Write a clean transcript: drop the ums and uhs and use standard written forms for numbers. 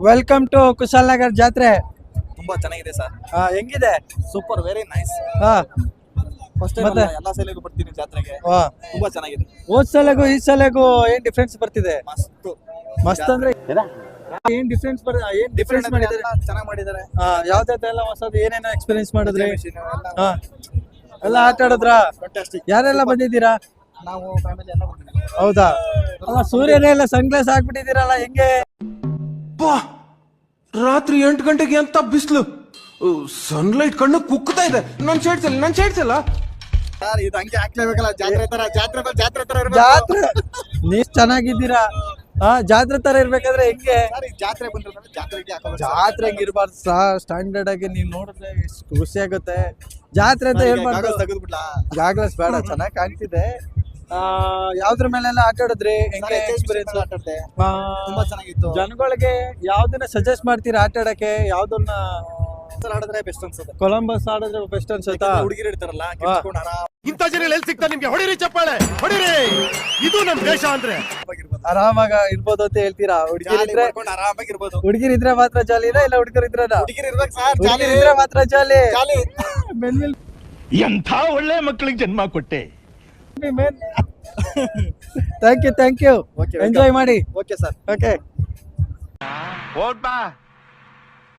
Welcome to Kushalnagar ಜಾತ್ರೆ. ತುಂಬಾ ಚೆನ್ನಾಗಿದೆ ಸರ್. ಹೆಂಗಿದೆ? Super, very nice. First time ಎಲ್ಲಾ ಸಲಗೂ ಬರ್ತೀನಿ ಜಾತ್ರೆಗೆ. ತುಂಬಾ ಚೆನ್ನಾಗಿದೆ. ಹೋದ್ ಸಲಗೂ ಈ ಸಲಗೂ ಏನ್ ಡಿಫ್ರೆನ್ಸ್ ಬರ್ತಿದೆ? ಮಸ್ತ್ ಅಂದ್ರೆ ಏನ್ ಡಿಫ್ರೆನ್ಸ್ ಮಾಡಿದ್ದಾರೆ? ಚೆನ್ನಾಗಿ ಮಾಡಿದ್ದಾರೆ. ಯಾವ್ದೆಲ್ಲ ಹೊಸದು ಏನೇನೋ ಎಕ್ಸ್ಪೀರಿಯನ್ಸ್ ಮಾಡಿದ್ರಿ? ಎಲ್ಲ ಆಟ ಆಡಿದ್ರ? ಯಾರೆಲ್ಲ ಬಂದಿದ್ದೀರಾ? ನಾವು ಫ್ಯಾಮಿಲಿ ಎಲ್ಲ ಬಂದಿದ್ದೀವಿ. ಹೌದಾ? ಸೂರ್ಯನೇ ಎಲ್ಲ ಸನ್ ಗ್ಲಾಸ್ ಹಾಕ್ಬಿಟ್ಟಿದ್ದೀರಲ್ಲ, ಹೆಂಗೆ? ರಾತ್ರಿ 8 ಗಂಟೆಗೆ ಅಂತ ಬಿಸಿಲು, ಸನ್ಲೈಟ್ ಕಣ್ಣು ಕುಕ್ತಾ ಇದೆ. ನನ್ ಶೇಡ್ಸಲ್ಲ ಸರ್, ಇದು ಹಂಗೆ ಹಾಕ್ಲೇಬೇಕಲ್ಲ, ಜಾತ್ರೆ ತರ ಜಾತ್ರೆ ನೀವ್ ಚೆನ್ನಾಗಿದ್ದೀರಾ? ಜಾತ್ರೆ ತರ ಇರ್ಬೇಕಾದ್ರೆ ಹೆಂಗೆ? ಜಾತ್ರೆ ಬಂದ್ರೆ ಜಾತ್ರೆ ಹೆಂಗ್ ಇರ್ಬಾರ್ದು ಸ್ಟ್ಯಾಂಡರ್ಡ್ ಆಗಿ ನೀವ್ ನೋಡಿದ್ರೆ ಎಷ್ಟು ಖುಷಿ ಆಗುತ್ತೆ. ಜಾತ್ರೆ ಅಂತ ಹೇಳ್ಬಾರ್ದು. ತೆಗೆದ್ಬಿಡ್ಲಾ? ಜಾಗ್ಲಸ್ ಬೇಡ, ಚೆನ್ನಾಗಿ ಕಾಣ್ತಿದೆ. ಯಾವ್ದ್ರ ಮೇಲೆಲ್ಲ ಆಟ ಆಡಿದ್ರಿ? ಹೆಂಗೆ ಎಕ್ಸ್ಪೀರಿಯನ್ಸ್? ತುಂಬಾ ಚೆನ್ನಾಗಿತ್ತು. ಜನಗಳಿಗೆ ಯಾವ್ದನ್ನ ಸಜೆಸ್ಟ್ ಮಾಡ್ತೀರಾ ಆಟ ಆಡಕ್ಕೆ? ಯಾವ್ದನ್ನ ಆಡಿದ್ರೆ ಬೆಸ್ಟ್ ಅನ್ಸುತ್ತೆ? ಕೊಲಂಬಸ್ ಆಡಿದ್ರೆ ಬೆಸ್ಟ್ ಅನ್ಸುತ್ತಾ? ಹುಡುಗಿರು ಇರ್ತಾರಲ್ಲ, ಇಂಥ ಜನ ಎಲ್ಲಿ ಸಿಗ್ತಾ ನಿಮ್ಗೆ? ಹೊಡಿರಿ ಚಪ್ಪಾಳೆ, ಹೊಡಿರಿ. ಇದು ನಮ್ ದೇಶ ಅಂದ್ರೆ ಆರಾಮಾಗ ಇರ್ಬೋದು ಅಂತ ಹೇಳ್ತೀರಾ? ಆರಾಮಾಗಿರ್ಬೋದು. ಹುಡುಗಿರಿದ್ರೆ ಮಾತ್ರ ಜಾಲಿ ಇಲ್ಲ ಹುಡುಗರಿದ್ರೆ ಹುಡುಗಿರು ಇರ್ಬೇಕು ಸರ್, ಹುಡುಗಿರಿದ್ರೆ ಮಾತ್ರ ಜಾಲಿ. ಎಂಥ ಒಳ್ಳೆ ಮಕ್ಕಳಿಗೆ ಜನ್ಮ ಕೊಟ್ಟೆ. Thank you. ಎಂಜಾಯ್ ಮಾಡಿ. Okay sir. ಓಕೆ. ಓಟ್ ಬಾ.